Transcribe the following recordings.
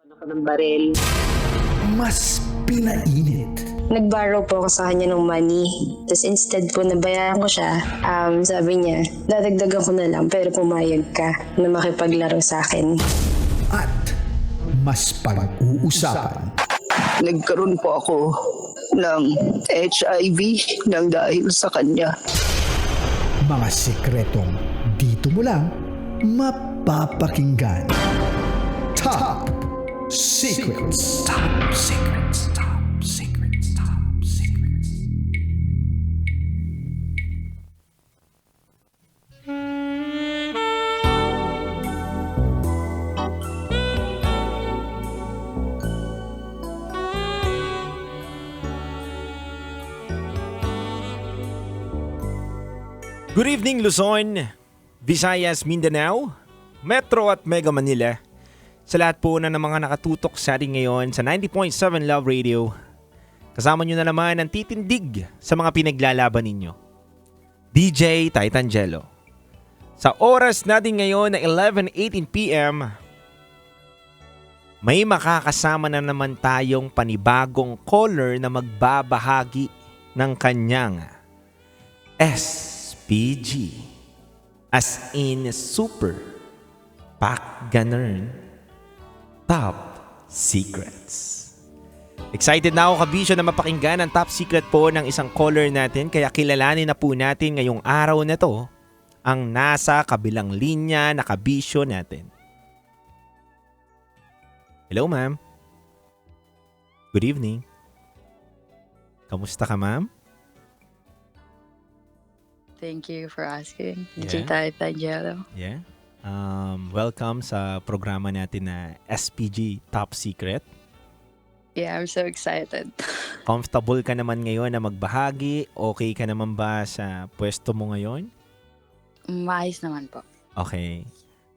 Ako ng baril. Mas pinainit. Nag-borrow po ako sa kanya ng money. Tapos instead po nabayaran ko siya, sabi niya, dadagdagan ko na lang pero pumayag ka na makipaglaro sa akin. At mas pag-uusapan. Nagkaroon po ako ng HIV nang dahil sa kanya. Mga sikretong dito mo lang mapapakinggan. Top Secrets. Top Secrets. Top Secrets. Top Secrets. Good evening Luzon, Visayas, Mindanao, Metro at Mega Manila. Sa lahat po na ng mga nakatutok sa atin ngayon sa 90.7 Love Radio. Kasama nyo na naman ang titindig sa mga pinaglalaban ninyo. DJ Titangelo. Sa oras natin ngayon na 11:18 PM, may makakasama na naman tayong panibagong caller na magbabahagi ng kanyang SPG. As in super pack ganern top secrets. Excited na ako kabisyo na mapakinggan ang top secret po ng isang caller natin, kaya kilalanin na po natin ngayong araw na to ang nasa kabilang linya na kabisyo natin. Hello ma'am. Good evening. Kamusta ka ma'am? Thank you for asking. Yeah. DJ Titangelo. Yeah. Welcome sa programa natin na SPG Top Secret. Yeah, I'm so excited. Comfortable ka naman ngayon na magbahagi? Okay ka naman ba sa pwesto mo ngayon? Maayos naman po. Okay.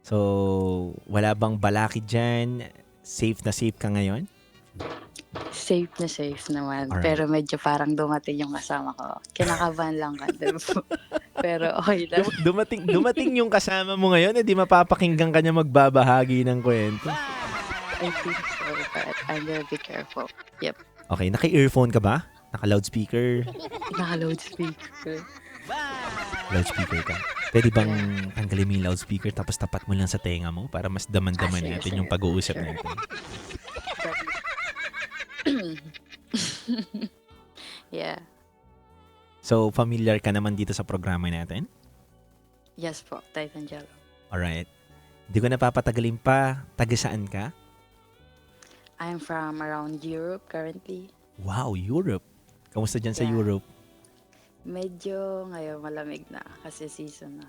So, wala bang balakid dyan? Safe na safe ka ngayon? Safe na safe naman. Alright. Pero medyo parang dumating yung kasama ko. Kinakabahan lang ka. Pero okay lang. Dumating yung kasama mo ngayon, di mapapakinggan ka niya magbabahagi ng kwento. I think so, but I'm gonna be careful. Yep. Okay, naka-earphone ka ba? Naka-loudspeaker? Naka-loudspeaker. Loudspeaker ka. Pwede bang tanggalin mo yung loudspeaker tapos tapat mo lang sa tenga mo para mas daman-daman Sige, natin sige. yung pag-uusap Sure. natin? Yeah. So, familiar ka naman dito sa programa natin? Yes po, Titangelo. Alright. Hindi ko napapatagalin pa. Taga saan ka? I'm from around Europe currently. Wow, Europe. Kamusta dyan sa Yeah. Europe? Medyo ngayon malamig na kasi season na.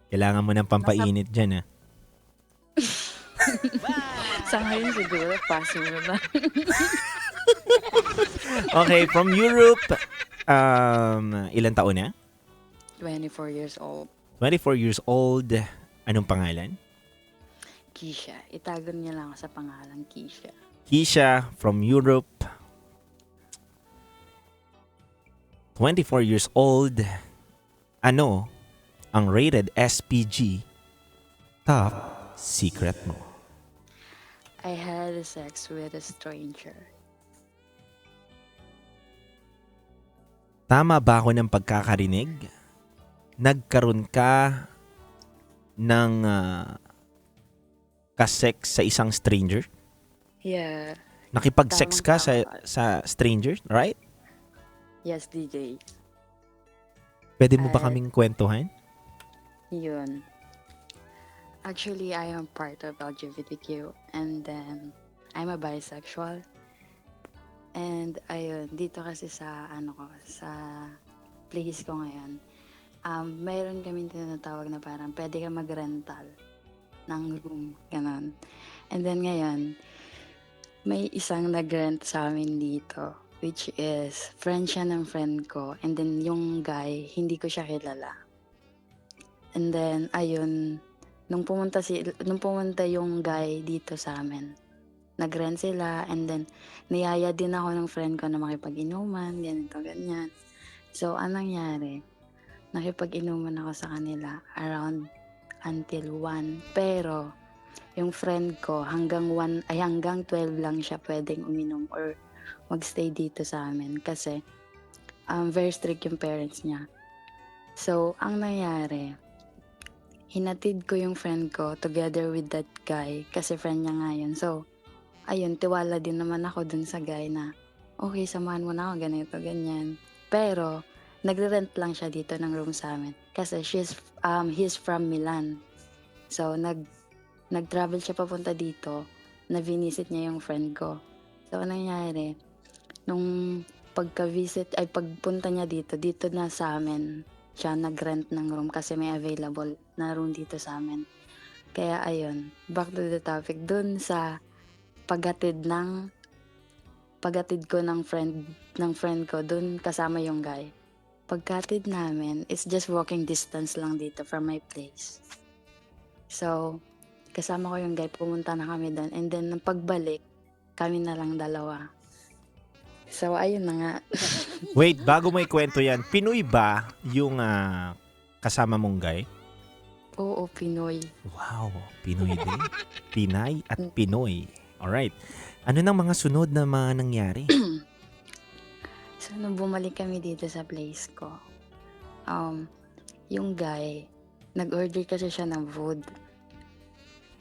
Kailangan mo ng pampainit dyan, ah. Sa ngayon siguro, pass mo na. Okay, from Europe, ilan taon na? 24 years old. 24 years old. Anong pangalan? Kisha. Itago niya lang ako sa pangalan Kisha. Kisha from Europe. 24 years old. Ano ang rated SPG top secret mo? I had sex with a stranger. Tama ba ako ng pagkakarinig? Nagkaroon ka ng kasex sa isang stranger? Yeah. Nakipag-sex ka Tamang-tama. sa stranger, right? Yes, DJ. Pwede mo ba At- kaming kwentuhan? Yun. Actually, I am part of LGBTQ and then I'm a bisexual. And ayun, dito kasi sa sa place ko ngayon, mayroon kaming tinatawag na parang pwede ka mag-rental ng room, ganon. And then ngayon, may isang nag-rent sa amin dito, which is friend siya ng friend ko. And then yung guy, hindi ko siya kilala. And then, ayun, nung pumunta yung guy dito sa amin, nag-rent sila, and then, niyaya din ako ng friend ko na makipag-inuman, ganito, ganyan. So, anong nangyari? Nakipag-inuman ako sa kanila around until 1. Pero, yung friend ko hanggang 12 lang siya pwedeng uminom or magstay dito sa amin kasi very strict yung parents niya. So, ang nangyari, hinatid ko yung friend ko together with that guy kasi friend niya nga yun. So, ayun, tiwala din naman ako dun sa guy na okay, samahan mo na ako, ganito, ganyan. Pero, nagre-rent lang siya dito ng room sa amin kasi he's from Milan. So, nag-travel siya papunta dito na vinisit niya yung friend ko. So, anong nangyari? Nung pagpunta niya dito na sa amin, siya nag-rent ng room kasi may available na room dito sa amin. Kaya ayun, back to the topic. Dun sa paghatid ko ng friend ko, dun kasama yung guy. Pagkatid namin, it's just walking distance lang dito from my place. So, kasama ko yung guy, pumunta na kami doon. And then, nang pagbalik, kami na lang dalawa. So, ayun na nga. Wait, bago mo ikwento yan, Pinoy ba yung kasama mong guy? Oo, Pinoy. Wow, Pinoy din. Pinay at Pinoy. Alright. Ano nang mga sunod na mga nangyari? So, nung bumalik kami dito sa place ko, yung guy, nag-order kasi siya ng food.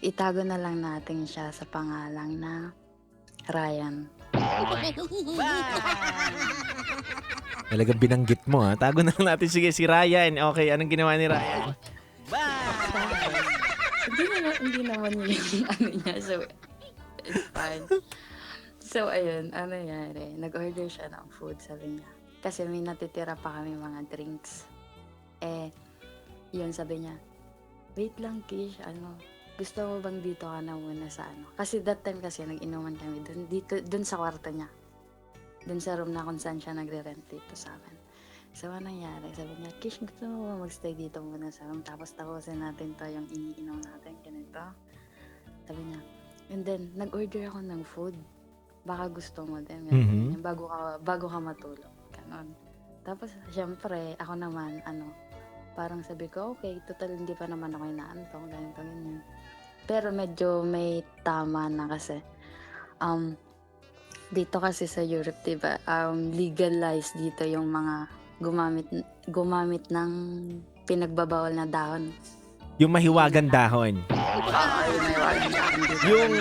Itago na lang natin siya sa pangalang na Ryan. Talagang binanggit mo ha. Tago na lang natin. Sige, si Ryan. Okay, anong ginawa ni Ryan? Hindi naman yung ano niya. So, it's fine. So, ayun, ano nangyari? Nag-order siya ng food, sabi niya. Kasi may natitira pa kami mga drinks. Yun, sabi niya, wait lang, Kish, gusto mo bang dito ka na muna sa Kasi that time kasi, nag-inuman kami dun sa kwarto niya. Dun sa room na kung saan siya nagre-rent dito sa amin. So, ano nangyari? Sabi niya, Kish, gusto mo ba magstay dito muna sa room? Tapos tapusin natin to yung iniinom natin, ganito. Sabi niya, and then, nag-order ako ng food. Baka gusto mo din. Mhm. Bago ka matulog. Ganon. Tapos, syempre, ako naman, parang sabi ko, okay, total hindi pa naman ako inaantong, ganito, ganyan. Pero medyo may tama na kasi, dito kasi sa Europe, diba, legalized dito yung mga gumamit ng pinagbabawal na dahon. Yung mahiwagan dahon. Yung may walang dahon dito. Yung,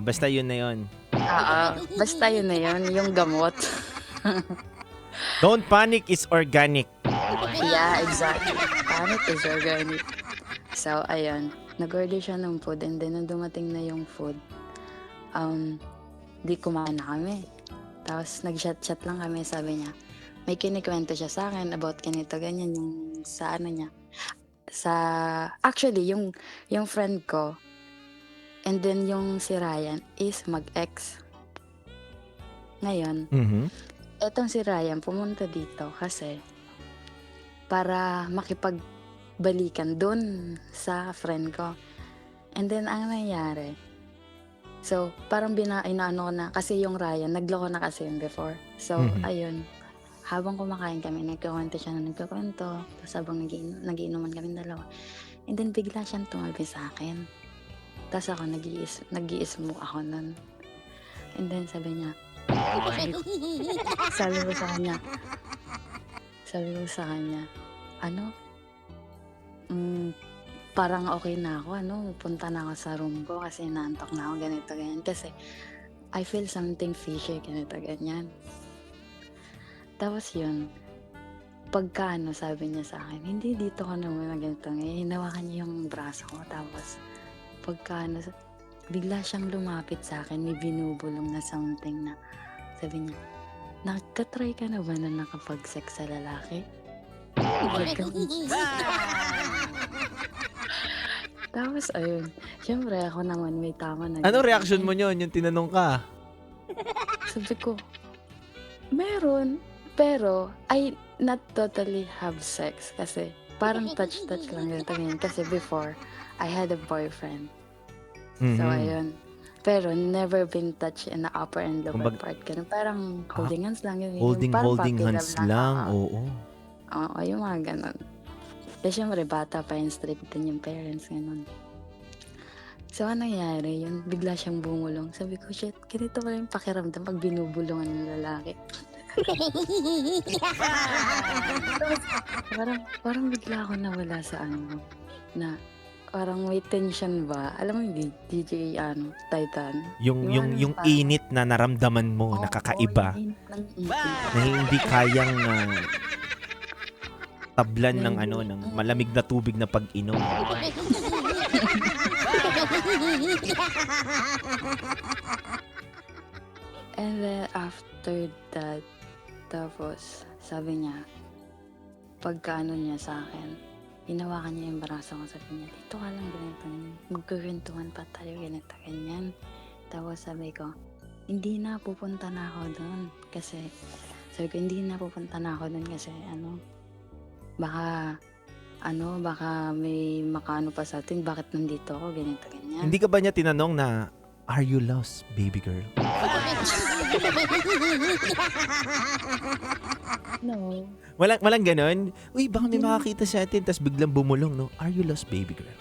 basta yun na yun. Basta yun na yun, yung gamot. Don't panic is organic. Yeah, exactly. Panic is organic. So, ayun. Nag-order siya ng food and then nung dumating na yung food, di kumain na kami. Tapos nag-chat lang kami, sabi niya. May kinikwento siya sa akin about ganito, ganyan yung sa niya. Actually, yung friend ko, and then yung si Ryan is mag-ex. Ngayon, etong si Ryan pumunta dito kasi para makipagbalikan dun sa friend ko. And then, ang nangyari, so, parang inaano ko na, kasi yung Ryan, nagloko na kasi yun before. So, ayun, habang kumakain kami, nagkakwento siya na nagkakwento, tapos habang nagiinuman kami dalawa. And then, bigla siyang tumabi sa akin. Tapos ako, nag-i-smoke ako nun. And then, sabi ko sa kanya, parang okay na ako, punta na ako sa room ko kasi naantok na ako, ganito, ganyan. Kasi, I feel something fishy, ganito, ganyan. Tapos yun, pagka sabi niya sa akin, hindi dito ka na muna ganito, ngayon, hinawakan niya yung braso ko, tapos, pagka bigla siyang lumapit sa akin, may binubulong na something na, sabi niya, nakatry ka na ba na nakapag-sex sa lalaki? Tapos, ayun. Siyempre, ako naman may tama na. Anong reaction mo yun, yung tinanong ka? Sabi ko, meron. Pero, I not totally have sex. Kasi, parang touch-touch lang ganito ganyan. Kasi before, I had a boyfriend. So, ayun. Pero, never been touched in the upper and lower part. Ganun. Parang holding hands lang. Ganun. Holding hands lang, oo. Oo, yung mga ganun. Kasi syempre, bata pa yung strict din yung parents, ganun. So, anong nangyari yun? Bigla siyang bumulong. Sabi ko, shit, ganito pala yung pakiramdam pag binubulungan ng lalaki. parang bigla ako nawala sa ano, na parang may tension ba? Alam mo yung DJ, Titan? Yung parang- init na naramdaman mo, Oo, nakakaiba, yung init ng isip. na hindi kayang tablan ng Hindi. ng malamig na tubig na pag-inom. And then after that, tapos sabi niya, pagkaano niya sa akin, hinawakan niya yung braso ko, sabi niya, dito ka lang ganito, magkukwentuhan pa tayo, ganito, ganyan. Tapos sabi ko, hindi na, pupunta na ako doon. Kasi, sabi ko, hindi na, pupunta na ako doon kasi, baka may makaano pa sa atin, bakit nandito ako, ganito, ganyan. Hindi ka ba niya tinanong na, are you lost, baby girl? No. Walang ganon? Uy, baka may makakita sa atin, tas biglang bumulong, no? Are you lost, baby girl?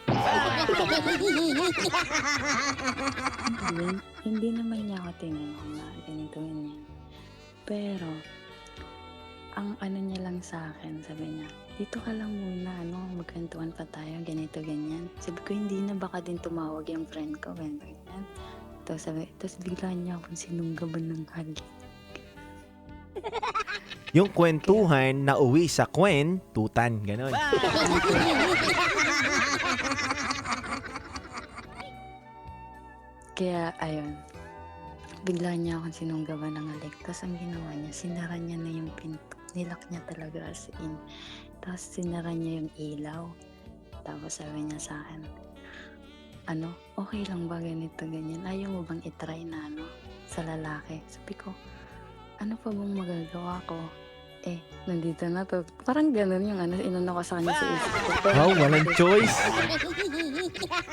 Hindi naman niya ako tinanong na ganito ganyan. Pero, ang ano niya lang sa akin, sabi niya, dito ka lang muna, magkwentuhan pa tayo, ganito, ganyan. Sabi ko, hindi na baka din tumawag yung friend ko, ganito, ganyan. Tapos bigla niya akong sinunggaban ng halik. Yung kwentuhan na uwi sa kwentutan, ganon. Kaya, ayun, bigla niya akong sinunggaban ng halik. Tapos ang ginawa niya, sinara niya na yung pinto. Nilak niya talaga as in. Tapos sinara niya yung ilaw. Tapos sabi niya sa akin, okay lang ba ganito, ganyan? Ayaw mo bang itry na, sa lalaki? Sabi ko, ano pa bang magagawa ko? Nandito na to. Parang ganun yung inano ko sa kanya sa isip ko. Pero, Wow, walang choice.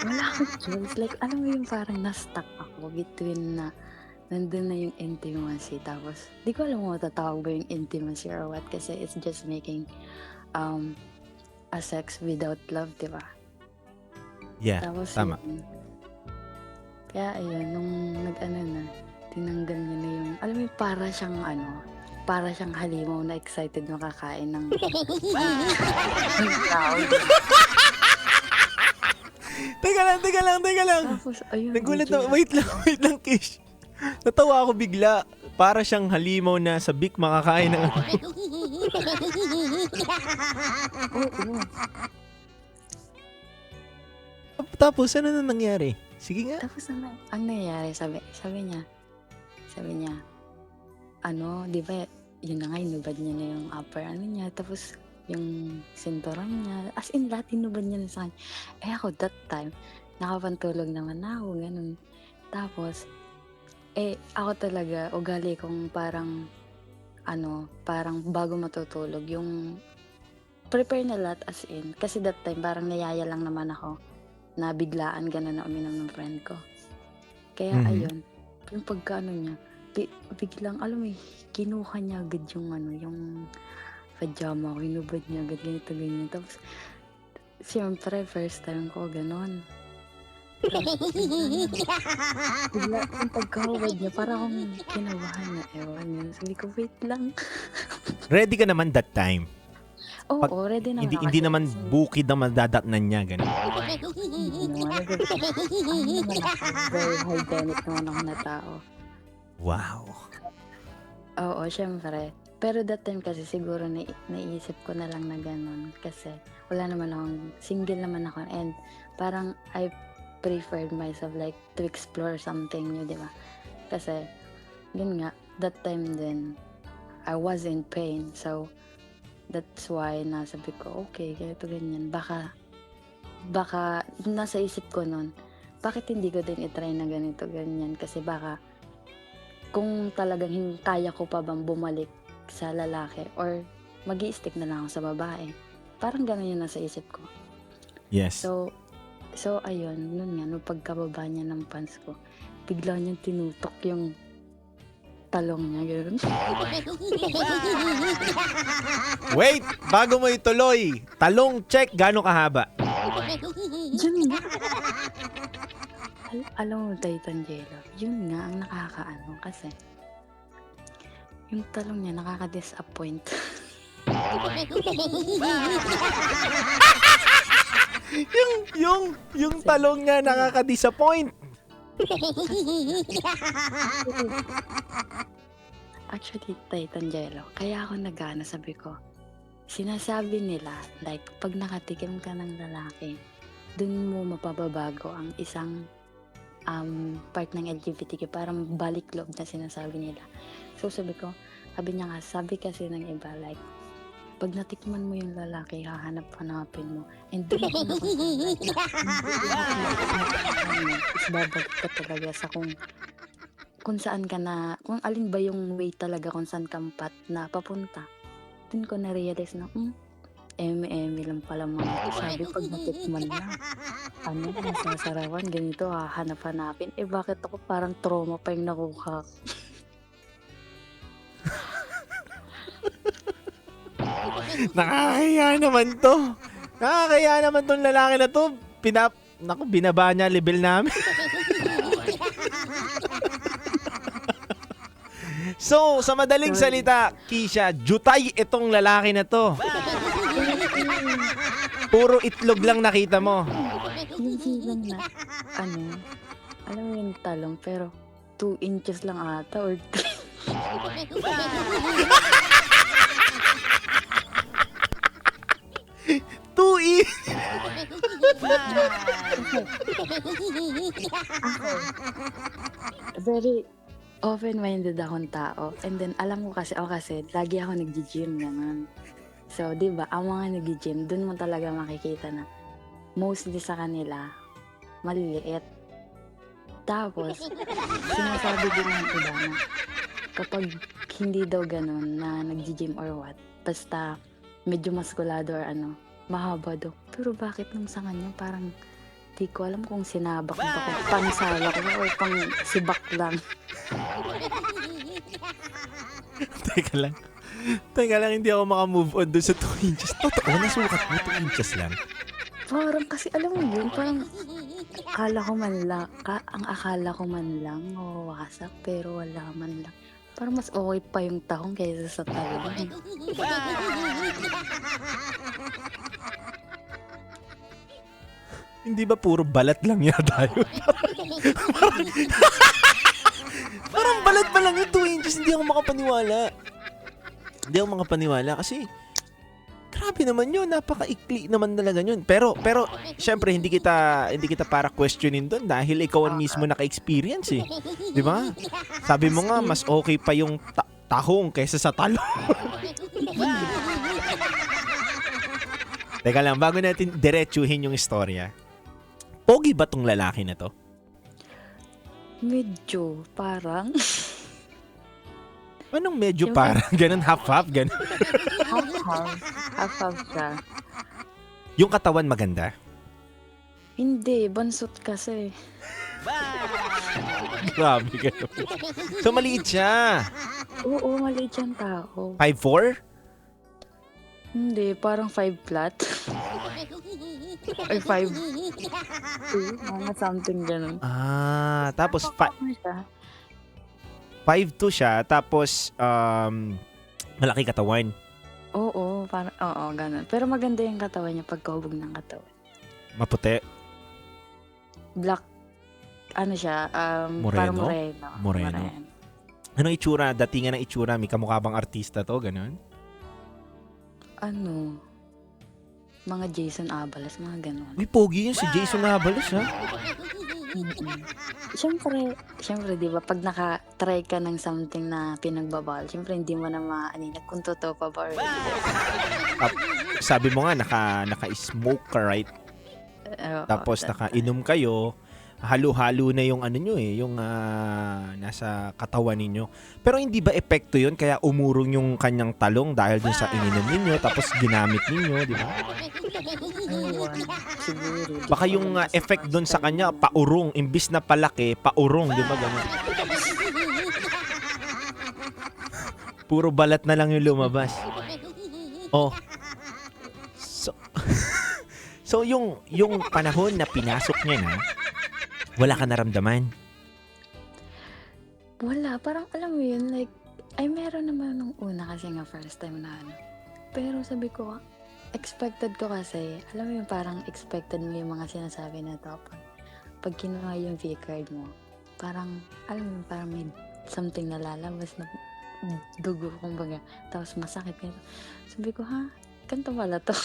wala akong choice. Like, alam mo yung parang na-stuck ako between na nandun na yung intimacy. Tapos, di ko alam kung matatawag ba yung intimacy or what kasi it's just making a sex without love, di ba? Yeah, Tapos, tama. yun. Kaya, ayun, nung tinanggal niya na yung, alam mo yung para siyang halimaw na excited makakain ng tao. Teka lang. Tapos, ayun. Nagulat DJ, na, wait lang, Kish. Natawa ako bigla. Para siyang halimaw na sa Bic makakain ng Oo. Tapos, ano na nangyari? Sige nga. Tapos ang nangyayari, sabi niya, di ba, yun na nga, inubad niya na yung upper niya, tapos yung sinturon niya, as in lahat inubad niya na sa kanya. Ako that time, nakapantulog naman ako, ganun. Tapos, ako talaga, ugali kong parang bago matutulog, yung prepare na lahat as in, kasi that time, parang nayaya lang naman ako, na biglaan gano'n na uminom ng friend ko. Kaya ayun, yung pagkaano niya, biglang, alam mo, kinuha niya agad yung yung pajama ko, hinubad niya agad, ganito, ganyan. Tapos, siyempre, first time ko, gano'n. Bigla, yung pagkahubad niya, parang akong kinabahan na, ewan yun. Sabi ko, wait lang. Ready ka naman that time. Oo, Pag- ready naman ako. Hindi naman bukid na madadatnan niya, ganon. Hindi naman. Very hygienic naman ako na tao. Wow. Oo, syempre. Pero that time kasi siguro naisip ko na lang na ganun. Kasi wala naman akong, single naman ako. And parang I preferred myself like to explore something new, di ba? Kasi, yun nga, that time din, I was in pain. So, that's why nasabi ko, okay, ganito ganyan. Baka, nasa isip ko nun, bakit hindi ko din itry na ganito, ganyan? Kasi baka, kung talagang kaya ko pa bang bumalik sa lalaki or mag-i-stick na lang ako sa babae. Parang gano'n yung nasa isip ko. Yes. So ayun, nun nga, nung pagkababa niya ng pants ko, bigla niyang tinutok yung talong niya, gano'n. Wait, bago mo ituloy. Talong check, gaano kahaba? Yun nga. Alam mo, Titan Jello, yun nga ang nakakaano kasi yung talong niya nakaka-disappoint. yung talong niya nakaka-disappoint. Actually, Titan Jello, kaya ako nagana, sabi ko, sinasabi nila, like, pag nakatikim ka ng lalaki, dun mo mapababago ang isang part ng LGBTQ, parang balik loob na sinasabi nila. So sabi ko, sabi niya nga, sabi kasi ng iba, like, pag natikman mo yung lalaki, hahanap-hanapin mo. And doon ako is babalik ka talaga sa kung saan ka na, kung alin ba yung way talaga kung saan kang path na papunta. Doon ko na-realize na, eme lang pala mga ito. Sabi, pag natikman na, nasasarawan, ganito, hahanap-hanapin. Bakit ako parang trauma pa yung nakuha? Nakakahiya naman to. Nakakahiya naman tong lalaki na to. Binaba niya level namin. So, sa madaling salita, Kisha, jutay itong lalaki na to. Puro itlog lang nakita mo. Hindi lang na, alam mo yung talong, pero 2 inches lang ata or 3. Tui! Very open-minded akong tao. And then, alam ko kasi, lagi ako nag-gym naman. So, di ba, ang mga nag-gym, dun mo talaga makikita na mostly sa kanila, maliliit. Tapos, sinasabi din ng iba na kapag hindi daw ganun na nag-gym or what, basta medyo maskulado or mahaba daw. Pero bakit nung sa kanya parang di ko alam kung sinabak ba kung pansabak ba or pang sibak lang. Teka lang, hindi ako makamove on doon sa 2 inches. Totoo, nasukat mo 2 inches lang. Parang kasi alam mo yun, parang ang akala ko man lang wasak pero wala man lang. Parang mas okay pa yung tahong kaysa sa talong. Hindi ba puro balat lang yata yun? Parang balat pa lang yung 2 inches. Hindi ako makapaniwala kasi grabe naman yun. Napaka-ikli naman talaga yun. Pero syempre hindi kita para questionin doon dahil ikaw ang mismo naka-experience eh. Di ba? Sabi mo nga mas okay pa yung tahong kaysa sa talong. Teka lang, bago natin diretsuhin yung istorya. Pogi ba tong lalaki na to? Medyo parang Anong medyo parang? Ganun, half-half? Ganun. half siya. Yung katawan maganda? Hindi, bansot kasi. Grabe ganun. So maliit siya. Oo, maliit siyang tao. 5'4"? Hindi, parang 5 flat. Or 5'2", mga something ganun. Tapos Ano siya? 5'2" siya, tapos malaki katawan. Oo, parang, ganun. Pero maganda yung katawan niya pagkahubog ng katawan. Maputi. Black, siya, parang moreno. Anong itsura? Datingan ng itsura? May kamukha bang artista to? Ganun? Mga Jason Abalos, mga ganun. Uy, pogi yun si Jason Abalos, ha? Siyempre, di ba, pag naka-try ka ng something na pinagbabawal, siyempre, hindi mo na maaninag kung totoo pa ba or hindi. Sabi mo nga, naka-smoke ka, right? Tapos naka-inom kayo, halo-halo na yung nyo yung nasa katawan ninyo. Pero hindi ba epekto yun kaya umurong yung kanyang talong dahil dun sa ininom ninyo tapos ginamit ninyo, di ba? Siguro. Baka yung effect dun sa kanya, paurong. Imbis na palaki, paurong, di ba ganun? Puro balat na lang yung lumabas. Oh. So, so yung panahon na pinasok niya na, wala ka naramdaman. Wala, parang alam mo yun, like, ay meron naman nung una kasi nga first time na ano. Pero sabi ko, expected ko kasi, alam mo yung parang expected mo yung mga sinasabi na to. Pag kinuha yung V-card mo, parang, alam mo, parang may something na lalabas na dugo, kumbaga. Tapos masakit ka. Sabi ko, ha? Ganito pala to.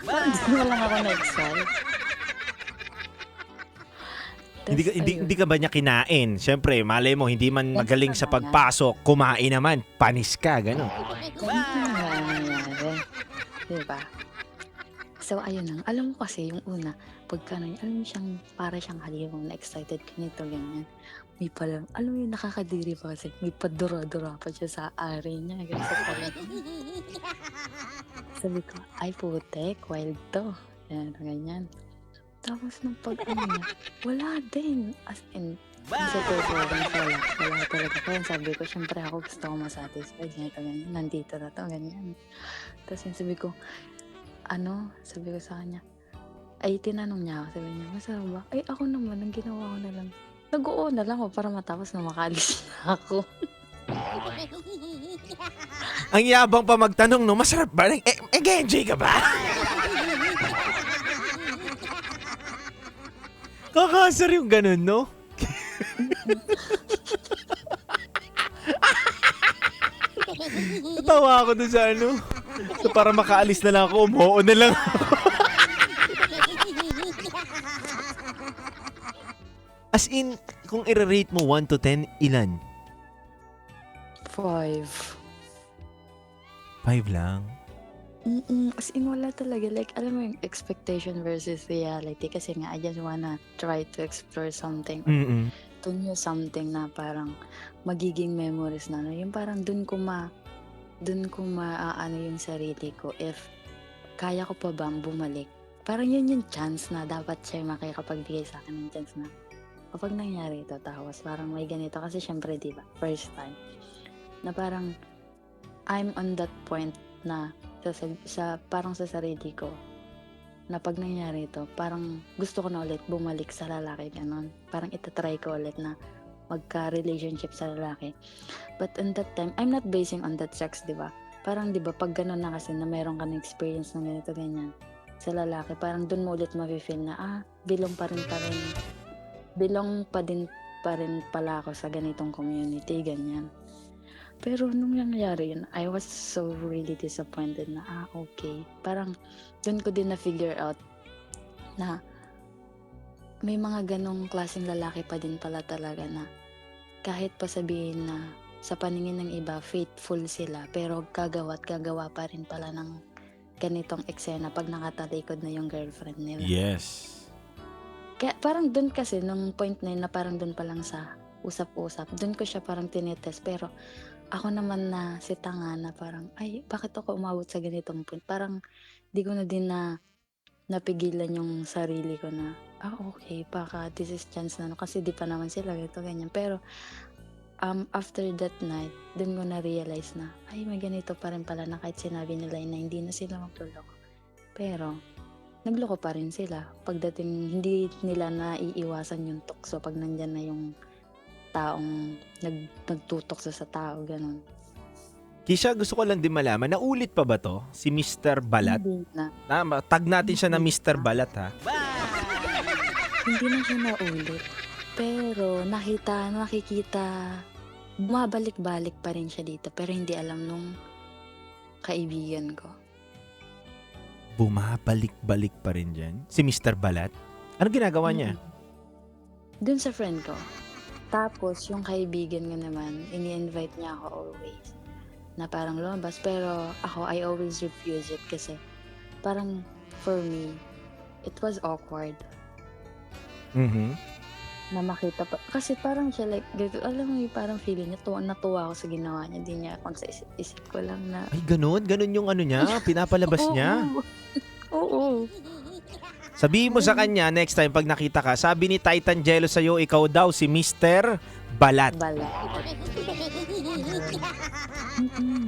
Parang hindi lang ako na-excite. Hindi ka ba niya kinain? Siyempre, malay mo, hindi man magaling sa pagpasok, kumain naman, panis ka, gano'n. Ganito nga ang nangyari. Diba? So, ayun lang. Alam mo kasi, yung una, pagka na, alam mo siyang, para siyang halimaw na excited ka nito, ganyan. May pala, alam mo yung nakakadiri pa kasi, may padura-dura pa siya sa ari niya. Ganyan sa pala. Sabi ko, ay putek, wild to. Ganyan. Tapos nung pag-ano niya, wala din. As in, sa performance, wala talaga. Kaya sabi ko, syempre ako gusto ko masatisfied. Ganyan, nandito na to, ganyan. Tapos yun, sabi ko sa kanya, ay tinanong niya ako, sabi niya, masarap ba? Ay ako naman, ang ginawa ko na lang. Nag-oo na lang ako para matapos na makalis na ako. Ang yabang pa magtanong, no? Masarap ba? Nag-enjoy ka ba? Kakasar yung ganun, no? Natawa ako dun sa ano. So para makaalis na lang ako, umuo na lang ako. As in, kung i-rate mo 1 to 10, ilan? 5. 5 lang. As in, wala talaga. Like, alam mo yung expectation versus reality. Kasi nga, I just wanna try to explore something. Mm-mm. To know something na parang magiging memories na. Yung parang dun ko maaano yung sarili ko if kaya ko pa bang bumalik. Parang yun yung chance na dapat siya makikapagbigay sa akin ng chance na kapag nangyari ito, tapos parang may ganito. Kasi syempre, diba, first time. Na parang I'm on that point na parang sa sarili ko na pag nangyari ito, parang gusto ko na ulit bumalik sa lalaki, ganon. Parang itatry ko ulit na magka-relationship sa lalaki. But in that time, I'm not basing on that sex, di ba? Parang di ba, pag ganon na kasi na mayroon ka na experience ng ganito, ganyan, sa lalaki, parang dun mo ulit ma-feel na, belong pa rin pala ako sa ganitong community, ganyan. Pero nung nangyari yun, I was so really disappointed na, okay. Parang doon ko din na-figure out na may mga ganong klaseng lalaki pa din pala talaga na kahit pa sabihin na sa paningin ng iba, faithful sila, pero gagawa pa rin pala ng ganitong eksena pag nakatalikod na yung girlfriend nila. Yes. Kaya parang doon kasi, nung point na yun na parang doon pa lang sa usap-usap, doon ko siya parang tinitest, pero ako naman na si tanga na parang, ay, bakit ako umabot sa ganitong point? Parang, di ko na din napigilan yung sarili ko na, okay, baka this is chance na, kasi di pa naman sila, ganito, ganyan. Pero, after that night, dun ko na-realize na, ay, may ganito pa rin pala na kahit sinabi nila na hindi na sila magluloko. Pero, nagloko pa rin sila. Pagdating, hindi nila naiiwasan yung tukso pag nandyan na yung taong nagtutok sa tao, ganun. Kisha, gusto ko lang din malaman, naulit pa ba to? Si Mr. Balat? Hindi na. Tag natin siya na Mr. Balat, ha? Hindi na siya naulit. Pero nakikita, bumabalik-balik pa rin siya dito. Pero hindi alam nung kaibigan ko. Bumabalik-balik pa rin dyan? Si Mr. Balat? Ano ginagawa niya? Dun sa friend ko. Tapos, yung kaibigan ko naman, ini-invite niya ako always. Na parang lumabas. Pero ako, I always refuse it kasi parang for me, it was awkward. Mhm. Na makita pa. Kasi parang siya like, alam mo yung parang feeling niya, natuwa ako sa ginawa niya. Hindi niya, kung sa isip ko lang na, Ay, ganun yung ano niya, pinapalabas niya. Oo. Sabihin mo sa kanya, next time pag nakita ka, sabi ni Titan Jello sa'yo, ikaw daw si Mr. Balat. Bala.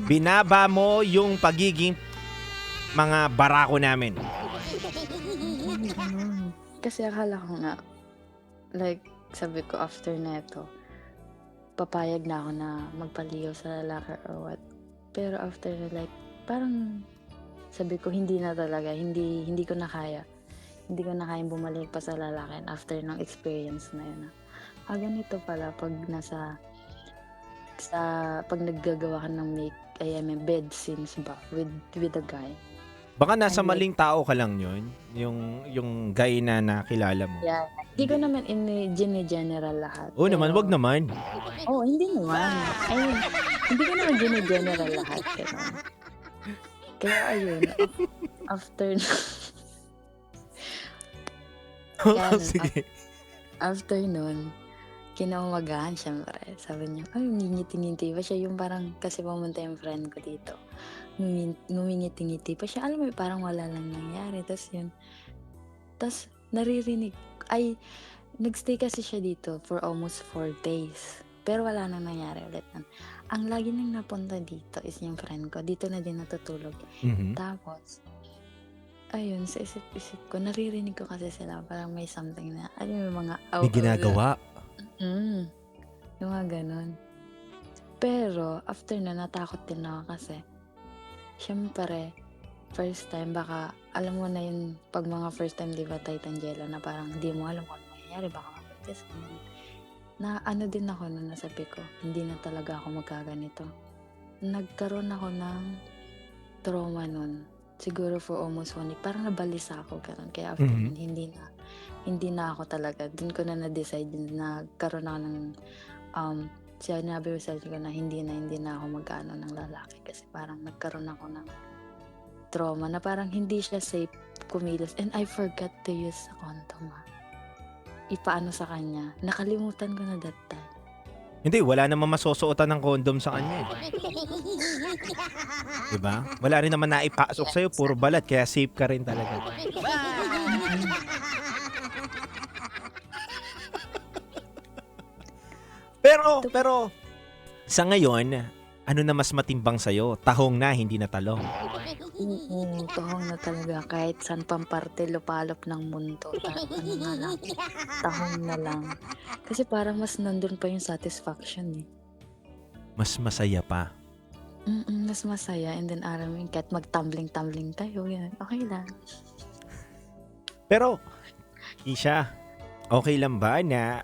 Binaba mo yung pagiging mga barako namin. Ganun. Kasi akala ko nga, like, sabi ko after neto, papayag na ako na magpaligaw sa lalaki or what. Pero after like, parang sabi ko hindi na talaga, hindi ko na kaya. Hindi ko na kayang bumalik pa sa lalaki after ng experience na yun. Ganito pala pag pag naggagawa ka ng bed scenes ba with a guy. Baka nasa Ano? maling tao ka lang yun, yung guy na nakilala mo. Yeah. Hindi ko naman general lahat. Oo naman, wag naman. Oo, hindi naman. Ayun, hindi ko naman general lahat. Kaya ayun, after Yan, Sige. after nun, kinaumagahan syempre. Sabi niya, ay, ngingiti-ngiti pa siya. Yung parang, kasi pumunta yung friend ko dito. Ngumingiti-ngiti pa siya. Alam mo, parang wala lang nangyari. Tapos yun. Tapos, naririnig. Nagstay kasi siya dito for almost 4 days. Pero wala nang nangyari ulit. Ang lagi nang napunta dito is yung friend ko. Dito na din natutulog. Mhm. Tapos, ayun, sa isip-isip ko, naririnig ko kasi sila, parang may something na, yung mga May ginagawa. Yung mga ganun. Pero, after na, natakot din ako kasi, syempre, first time, baka, alam mo na yun, pag mga first time, di ba, Titangelo, na parang, di mo alam kung ano mangyayari, baka mabagkas. Na ano din ako na nasabi ko, hindi na talaga ako magkaganito. Nagkaroon ako ng trauma nun. Siguro for almost 1 week. Parang nabalisa ako ganun. Kaya after nun, hindi na ako talaga. Dun ko na na-decide na karoon ako ng sinabi ko sa sarili ko na hindi na ako mag-ano ng lalaki. Kasi parang nagkaroon ako ng trauma na parang hindi siya safe kumilos. And I forgot to use a condom. Ipaano sa kanya. Nakalimutan ko na that time. Hindi, wala namang masusuotan ng condom sa kanya. Diba? Wala rin naman naipasok sa'yo, puro balat, kaya safe ka rin talaga. Pero, sa ngayon, ano na mas matimbang sa'yo? Tahong na, hindi na talong. Oo, tahong na talaga. Kahit saan pang parte lupalop ng mundo. Ano na lang. Tahong na lang. Kasi parang mas nandun pa yung satisfaction eh. Mas masaya pa. Mas masaya. And then alam mo yun, kahit mag-tumbling-tumbling tayo, yan. Okay lang. Pero, Isha, okay lang ba na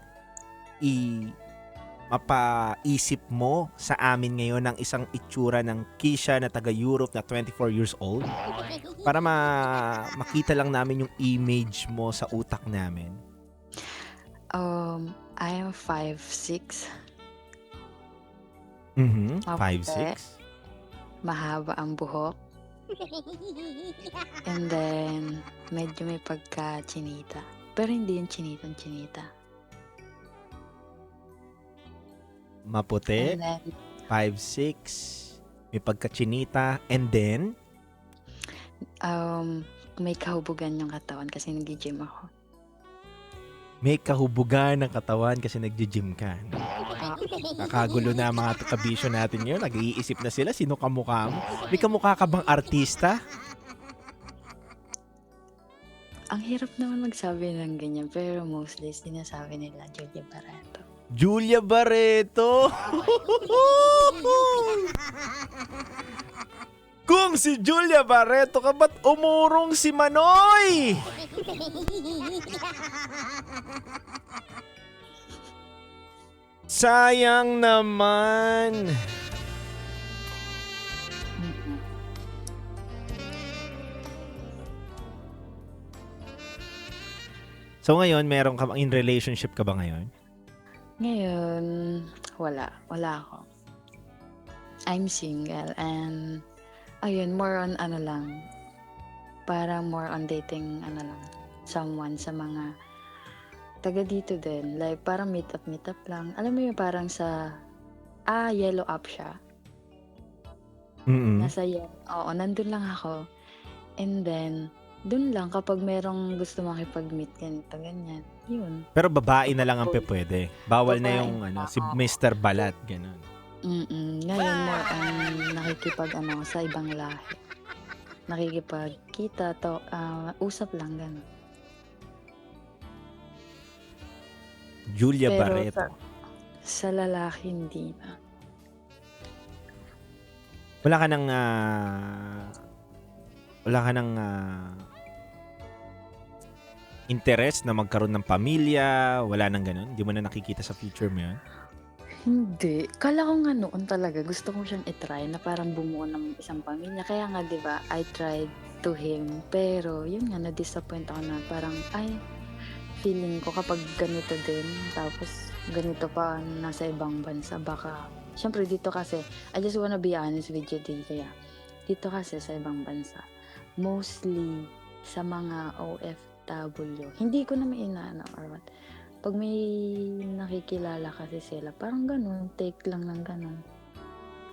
mapaisip mo sa amin ngayon ng isang itsura ng Kisha na taga-Europe na 24 years old? Para makita lang namin yung image mo sa utak namin. I am 5'6". Mhm, Maputi. 5'6". Mahaba ang buhok. And then, medyo may pagka-chinita. Pero hindi yung chinita. Maputi, And then, 5'6", may pagka-chinita, and then, may kahubugan yung katawan kasi nag-gym ako. may kahubugan ng katawan kasi nagji-gym ka. Nakagulo na ang mga kabisyo natin ngayon. Nag-iisip na sila, sino kamukha mo? May kamukha ka bang artista? Ang hirap naman magsabi ng ganyan, pero mostly sinasabi nila Julia Barreto. Julia Barreto! Kung si Julia Barreto ka, ba't umurong si Manoy? Sayang naman. So ngayon, meron ka in relationship ka ba ngayon? Ngayon, wala ako. I'm single and ayun, more on ano lang, parang more on dating someone sa mga taga dito din. Like parang meet up lang. Alam mo yung parang sa yellow up siya. Mm-mm. Nasa oo, nandun lang ako. And then, dun lang kapag merong gusto makipag-meet ganito, ganyan. Yun. Pero babae na lang ang pwede. Bawal na Babae yung na, si oo. Mr. Balat, ganun. Ngayon more on nakikipag sa ibang lahi. Nakikipagkita, usap lang gano'n. Julia Pero Barreto. sa lalaki hindi na. Wala ka ng interest na magkaroon ng pamilya, wala nang ganun? Hindi mo na nakikita sa future mo yun? Hindi. Kala ko nga noon talaga, gusto ko siyang itry na parang bumuo ng isang pamilya. Kaya nga, di ba, I tried to him. Pero, yun nga, na-disappoint ako na parang, feeling ko kapag ganito din, tapos ganito pa nasa ibang bansa, baka, syempre dito kasi, I just wanna be honest with you din, kaya, dito kasi sa ibang bansa, mostly sa mga OFW, hindi ko na may inaano or what, pag may nakikilala kasi sila, parang ganun, take lang ng ganun.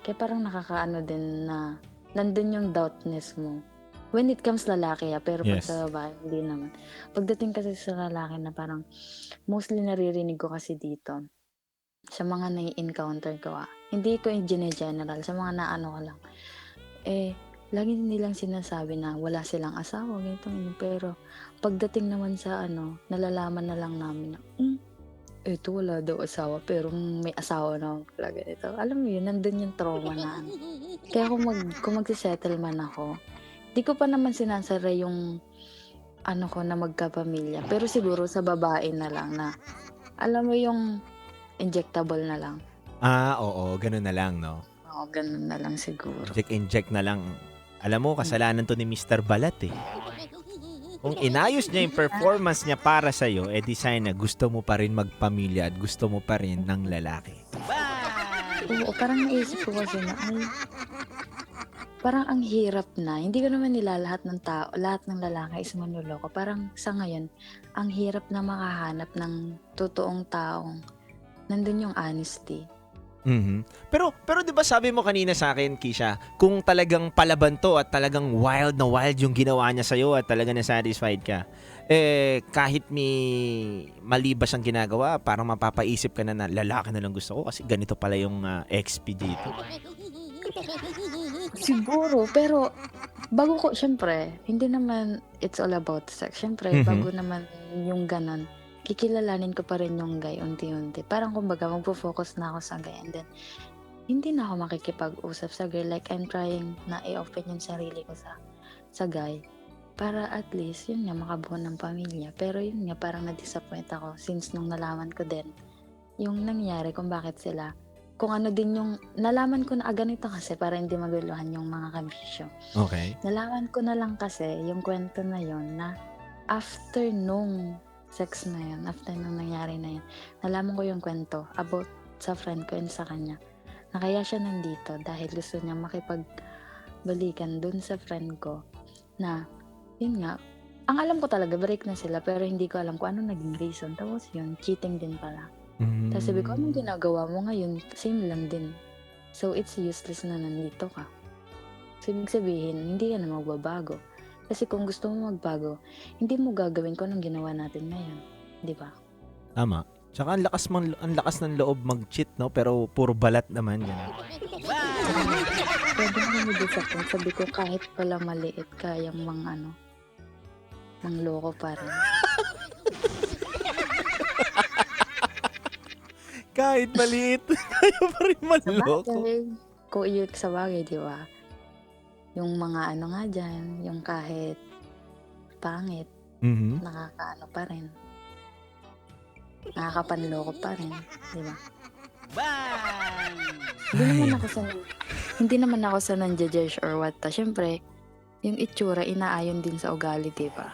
Kaya parang nakakaano din na nandun yung doubtness mo. When it comes lalaki, pero pag Yes. sa babae, hindi naman. Pagdating kasi sa lalaki na parang mostly naririnig ko kasi dito, sa mga nai-encounter ko, hindi ko in general, sa mga naano ko lang, lagi nilang sinasabi na wala silang asawa, ganito, ganyan. Pero pagdating naman sa nalalaman na lang namin na, ito wala daw asawa, pero may asawa na pala ganito. Alam mo yun, nandun yung trauma na. Kaya kung magsisettle man ako, di ko pa naman sinasara yung ko na magkapamilya. Pero siguro sa babae na lang na, alam mo yung injectable na lang. Oo, ganun na lang, no? Oo, ganun na lang siguro. Inject na lang. Alam mo, kasalanan to ni Mr. Balat eh. Kung inayos niya yung performance niya para sa'yo, design na gusto mo pa rin magpamilya at gusto mo pa rin ng lalaki. Oo, parang naisip ko kasi na, parang ang hirap na. Hindi ko naman nila lahat ng tao, lahat ng lalaki is manloloko. Parang sa ngayon, ang hirap na makahanap ng totoong taong nandun yung honesty. Pero 'di ba sabi mo kanina sa akin, Kisha, kung talagang palaban to at talagang wild na wild yung ginawa niya sa at talaga na satisfied ka, kahit may mali ba siyang ginagawa, parang mapapaisip ka na lalaki na lang gusto ko kasi ganito pala yung XP dito. Siguro, pero bago ko, syempre, hindi naman it's all about sex. Syempre, bago naman yung ganon, kikilalanin ko pa rin yung guy unti-unti. Parang kumbaga, magpo-focus na ako sa guy and then, hindi na ako makikipag-usap sa girl. Like, I'm trying na i-open yung sarili ko sa guy. Para at least, yun nga, makabuo ng pamilya. Pero yun nga, parang na-disappoint ako since nung nalaman ko din yung nangyari kung bakit sila. Kung ano din yung, nalaman ko na ganito kasi para hindi maguluhan yung mga kabisyo. Okay. Nalaman ko na lang kasi yung kwento na yon na after nung sex na yun, after nung nangyari na yun, nalaman ko yung kwento about sa friend ko and sa kanya. Na kaya siya nandito dahil gusto niya makipagbalikan dun sa friend ko na, yun nga, ang alam ko talaga, break na sila pero hindi ko alam kung ano naging reason. Tapos yun, cheating din pala. Tapos sabi ko, anong ginagawa mo ngayon? Same lang din. So, it's useless na nandito ka. So, ibig sabihin, hindi ka na magbabago. Kasi kung gusto mo magbago, hindi mo gagawin kung anong ginawa natin ngayon. Di ba? Tama. Tsaka ang lakas ng loob mag-cheat, no? Pero puro balat naman yan. Pwede mo disappoint. Sabi ko, kahit pala maliit, kayang mangloko pa rin. Kahit maliit, kaya pa rin manloko. Kung yun sa bagay, di ba? Yung mga nga dyan, yung kahit pangit, nakakaano pa rin. Nakakapanloko pa rin, di ba? Hindi naman ako sa nang-judge or what. Siyempre, yung itsura, inaayon din sa ugali, di ba?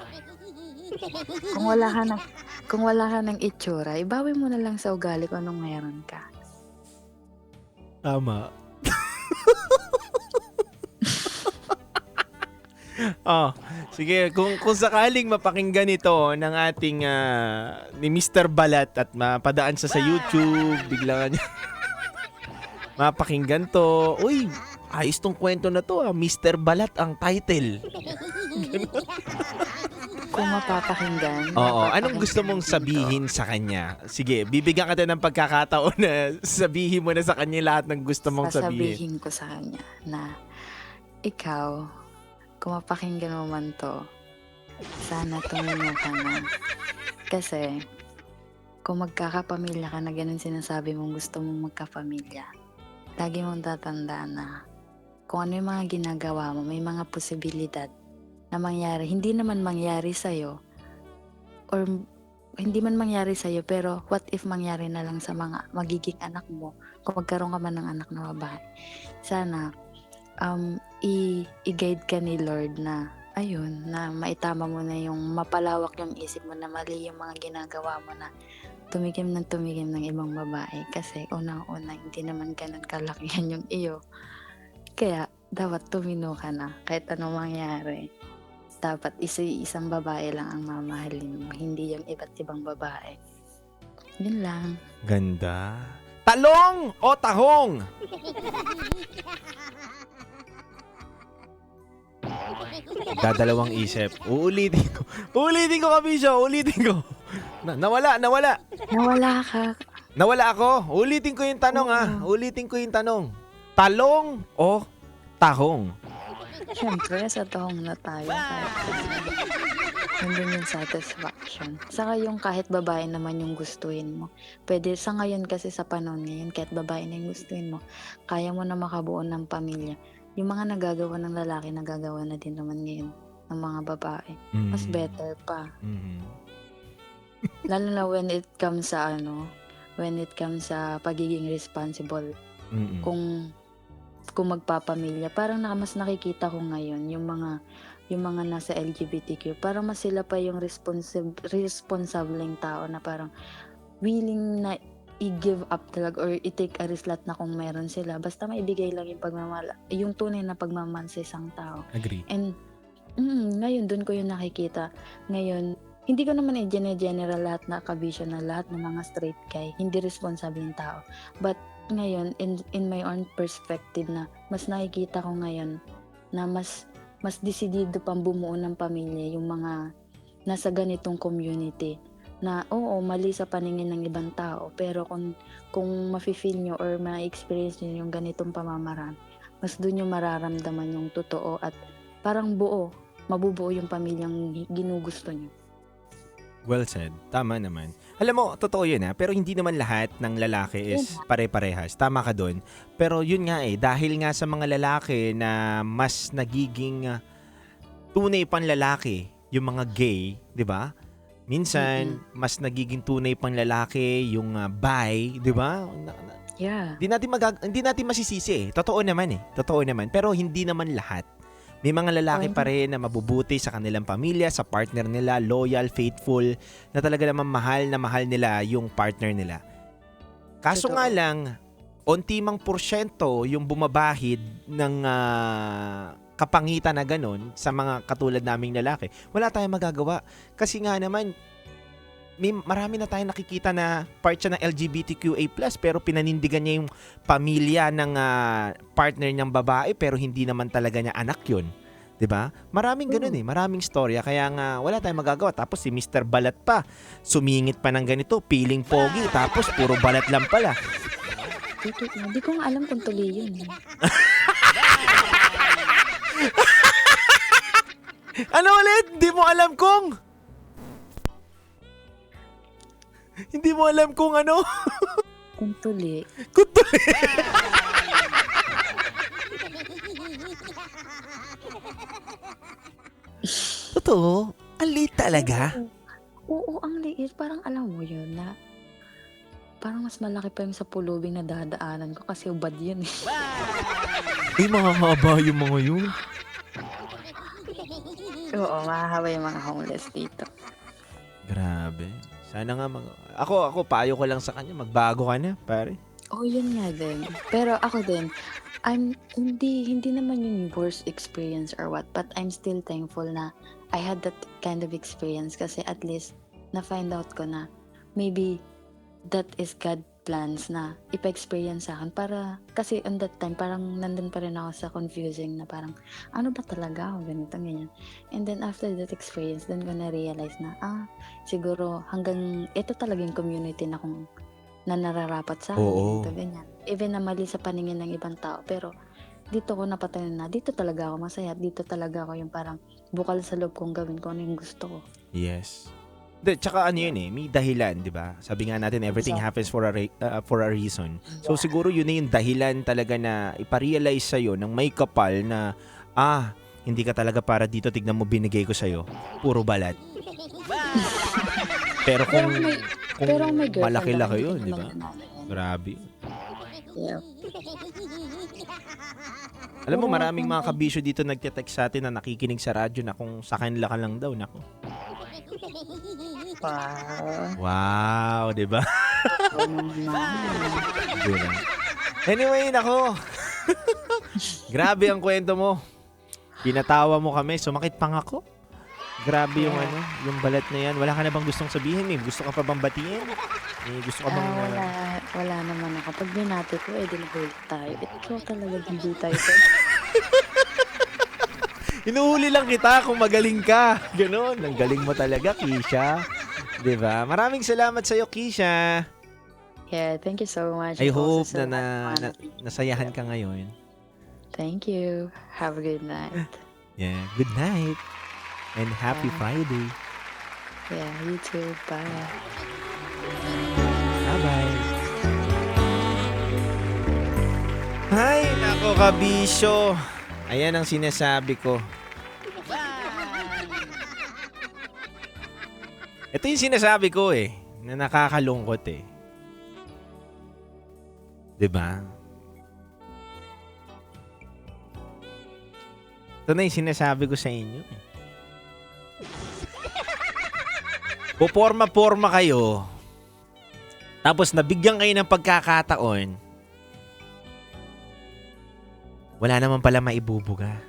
Kung wala ka ng itsura, ibawi mo na lang sa ugali kung anong meron ka. Tama. Sige, kung sakaling mapakinggan ito ng ating ni Mr. Balat at mapadaan sa YouTube, bigla niya mapakinggan to. Uy, ayos tong kwento na to, Mr. Balat ang title. Kung mapapakinggan. Oo, anong gusto mong sabihin sa kanya? Sige, bibigyan kita ng pagkakataon na sabihin mo na sa kanya lahat ng gusto mong sabihin. Sasabihin ko sa kanya na ikaw, kung mapakinggan mo man to, sana tumino ka na. Kasi, kung magkakapamilya ka na ganun sinasabi mong gusto mong magkapamilya, lagi mong tatandaan na kung ano yung mga ginagawa mo, may mga posibilidad na mangyari. Hindi naman mangyari sa'yo, or hindi man mangyari sa'yo, pero what if mangyari na lang sa mga magiging anak mo kung magkaroon ka man ng anak na babae. Sana, i-guide ka ni Lord na, ayun, na maitama mo na yung mapalawak yung isip mo na mali yung mga ginagawa mo na tumigim ng ibang babae. Kasi unang-una, hindi naman ganun kalakihan yung iyo. Kaya, dapat tumino ka na kahit anong mangyari. Dapat isang babae lang ang mamahalin mo, hindi yung iba't ibang babae. Yun lang. Ganda. Talong o tahong? Dadalawang isip. Uulitin ko. Uulitin ko, Kabisyo. Uulitin ko. Nawala. Nawala ka. Nawala ako. Ulitin ko yung tanong, ha. Ulitin ko yung tanong. Talong o tahong? Siyempre, sa tahong na tayo. Kahit nandun yung satisfaction. Saka yung kahit babae naman yung gustuin mo. Pwede, sa ngayon kasi sa panahon ngayon, kahit babae na yung gustuin mo, kaya mo na makabuo ng pamilya. Yung mga nagagawa ng lalaki, nagagawa na din naman ngayon ng mga babae. Mas better pa. Mm-hmm. Lalo na when it comes sa pagiging responsible. Mm-hmm. Kung magpapamilya, parang mas nakikita ko ngayon yung mga nasa LGBTQ, parang mas sila pa yung responsableng tao na parang willing na i-give up talaga or i-take a risk lahat na kung meron sila. Basta maibigay lang yung tunay na pagmamahal sa isang tao. Agree. And ngayon, doon ko yung nakikita. Ngayon, hindi ko naman i-general lahat na kabisyo na lahat ng mga straight guy, hindi responsableng tao. But ngayon, in my own perspective na mas nakikita ko ngayon na mas desidido pang bumuo ng pamilya yung mga nasa ganitong community na oo, mali sa paningin ng ibang tao, pero kung mafe-feel nyo or ma-experience nyo yung ganitong pamamaraan, mas doon yung mararamdaman yung totoo at parang mabubuo yung pamilyang ginugusto nyo. Well said. Tama naman. Alam mo, totoo yun, ha? Pero hindi naman lahat ng lalaki is pare-parehas. Tama ka doon. Pero yun nga dahil nga sa mga lalaki na mas nagiging tunay pang lalaki, yung mga gay, di ba? Minsan, mas nagiging tunay pang lalaki yung bi, di ba? Yeah. Hindi natin masisisi. Totoo naman. Totoo naman. Pero hindi naman lahat. May mga lalaki pa rin na mabubuti sa kanilang pamilya, sa partner nila, loyal, faithful, na talaga naman mahal na mahal nila yung partner nila. Kaso nga lang, onti mang porsyento yung bumabahid ng kapangitan na ganun sa mga katulad naming lalaki. Wala tayong magagawa. Kasi nga naman, marami na tayong nakikita na part siya ng LGBTQA+, pero pinanindigan niya yung pamilya ng partner niyang babae, pero hindi naman talaga niya anak yun. 'Di ba? Maraming ganun maraming storya, kaya nga wala tayong magagawa. Tapos si Mr. Balat pa, sumingit pa ng ganito, piling pogi, tapos puro balat lang pala. Hindi ko nga alam kung tuloy yun. Ano ulit? Hindi mo alam kung... Hindi mo alam kung ano? Kung tuli. Kutuli. Totoo? Ang liit talaga? Oo, ang liit. Parang alam mo yun na parang mas malaki pa yung sa pulubing na dadaanan ko kasi ubad yun eh. Ay, mahahaba yung mga yun. Oo, mahahaba yung mga homeless dito. Grabe. Sana nga Ako, payo ko lang sa kanya, magbago ka na, pare. Oh, yun nga din. Pero ako din, hindi naman yung worst experience or what, but I'm still thankful na I had that kind of experience kasi at least na-find out ko na maybe that is God plans na ipa-experience sa akin para, kasi on that time, parang nandun pa rin ako sa confusing na parang, ano ba talaga ako, ganito, ganyan. And then after that experience, then ko na-realize na, siguro hanggang ito talaga yung community na nararapat sa akin, Oo. ganito, ganyan. Even na mali sa paningin ng ibang tao, pero dito ko napatayan na, dito talaga ako masaya, dito talaga ako yung parang bukal sa loob kong gawin ko ano yung gusto ko. Yes. Tsaka ano yun may dahilan, di ba? Sabi nga natin, everything happens for a reason. So siguro yun na yung dahilan talaga na iparealize sa'yo ng may kapal na, hindi ka talaga para dito, tignan mo binigay ko sa'yo. Puro balat. Pero kung may girlfriend malaki-laki ako, yun, hindi di ko ba? naman ganun. Grabe. Yeah. Alam mo, maraming mga kabisyo dito nagte-text sa atin na nakikinig sa radyo na kung sa kanila ka lang daw. Nako. Wow, di ba? Diba? Anyway, nako. Grabe ang kwento mo. Pinatawa mo kami, sumakit pang ako. Grabe yung balat na yan. Wala ka na bang gustong sabihin? Gusto ka pa bang batiin? Gusto ka bang... Wala naman ako. Pag binati ko, dinabalik tayo. Ikaw talaga hindi tayo. Inuhuli lang kita kung magaling ka. Ganon. Ang galing mo talaga, Kisha. Diba? Maraming salamat sa'yo, Kisha. Yeah, thank you so much. I Also hope sa na nasayahan ka ngayon. Thank you. Have a good night. Yeah. Good night. And happy Friday. Yeah, you too. Bye. Bye-bye. Ay, nako kabisyo. Ayan ang sinasabi ko. Ito yung sinasabi ko na nakakalungkot 'Di ba? Ito na yung sinasabi ko sa inyo. Puporma-porma kayo. Tapos nabigyan kayo ng pagkakataon. Wala naman pala maibubuga.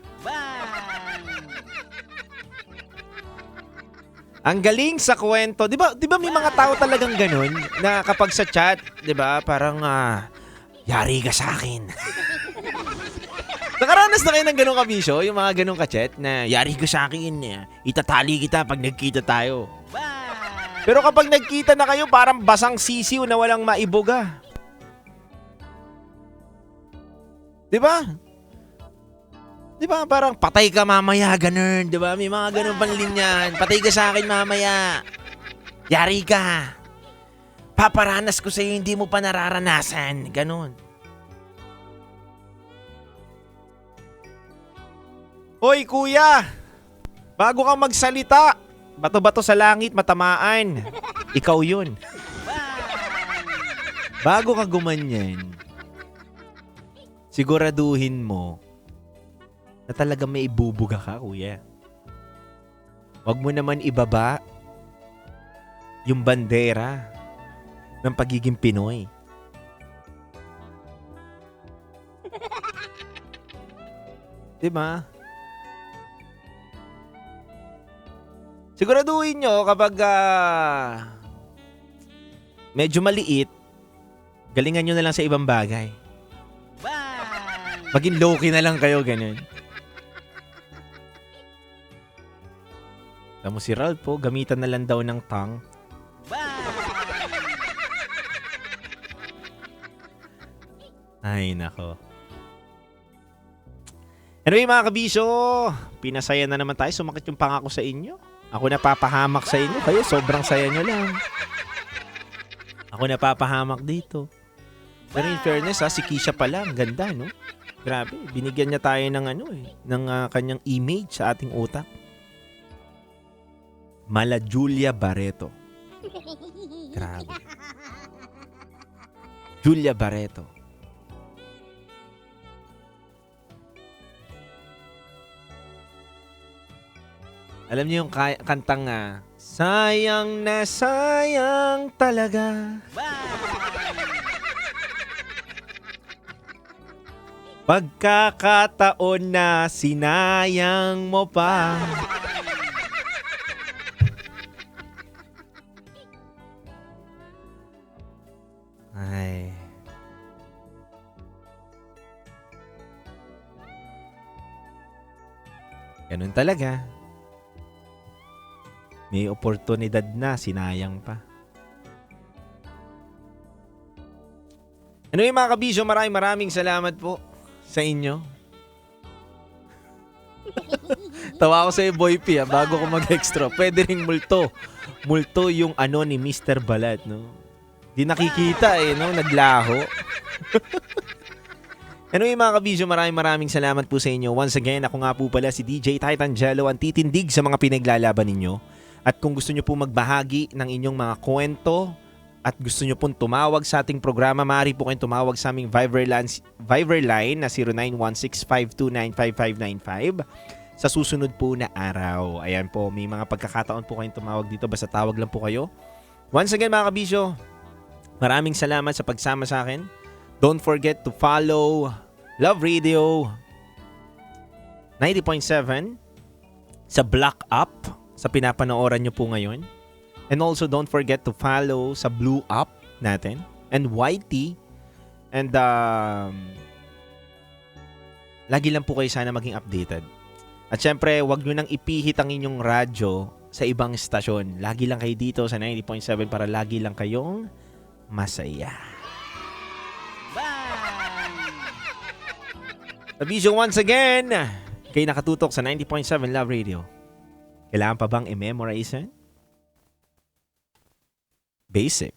Ang galing sa kwento. 'Di ba may mga tao talagang ganun na kapag sa chat, 'di ba, parang yari ka sa akin. Nakaranas na kayo ng ganung kabisyo, yung mga ganung ka-chat na yari ka sa akin, itatali kita pag nagkita tayo. Pero kapag nagkita na kayo, parang basang sisiw na walang maibuga. 'Di ba? 'Di ba? Parang patay ka mamaya, ganun. 'Di ba? May mga ganun panlinyan. Patay ka sa akin mamaya. Yari ka. Paparanas ko sa'yo, hindi mo pa nararanasan. Ganun. Hoy, kuya! Bago ka magsalita, bato-bato sa langit, matamaan. Ikaw yun. Bago ka gumanyan, siguraduhin mo na talaga may ibubuga ka, kuya. Huwag mo naman ibaba yung bandera ng pagiging Pinoy. Diba? Siguraduhin nyo kapag medyo maliit, galingan nyo na lang sa ibang bagay. Maging low-key na lang kayo, ganun. Tamo si Ralph po, gamitan na lang daw ng tongue. Ay, nako. Anyway, mga kabisyo, pinasaya na naman tayo. Sumakit yung pangako sa inyo. Ako napapahamak sa inyo. Kayo, sobrang saya nyo lang. Ako napapahamak dito. Pero in fairness, si Kisha pala, ang ganda, no? Grabe, binigyan niya tayo ng ng kanyang image sa ating utak. Mala Julia Barreto. Grabe. Julia Barreto. Alam niyo yung kantang sayang na sayang talaga. Pagkakataon na sinayang mo pa. Ay. Ganun talaga. May oportunidad na, sinayang pa. Anyway mga kabisyo, maraming salamat po sa inyo. Tawa ako sa'yo, Boy P, bago ko mag-extra. Pwede ring multo. Multo yung ano ni Mr. Balat, no? Di nakikita no? Naglaho. Anyway mga kabisyo, maraming salamat po sa inyo. Once again, ako nga po pala si DJ Titan Jello, ang titindig sa mga pinaglalaban ninyo. At kung gusto nyo po magbahagi ng inyong mga kwento at gusto nyo pong tumawag sa ating programa, maaari po kayong tumawag sa aming Viber line na 0916-529-5595 sa susunod po na araw. Ayan po, may mga pagkakataon po kayong tumawag dito, basta tawag lang po kayo. Once again mga kabisyo, maraming salamat sa pagsama sa akin. Don't forget to follow Love Radio 90.7 sa Black Up sa pinapanooran nyo po ngayon. And also don't forget to follow sa Blue Up natin and YT. And lagi lang po kayo sana maging updated. At syempre, wag nyo nang ipihit ang inyong radyo sa ibang estasyon. Lagi lang kayo dito sa 90.7 para lagi lang kayong masaya. Kabisyo, once again, kayo nakatutok sa 90.7 Love Radio. Kailangan pa bang i-memorize yan? Basic.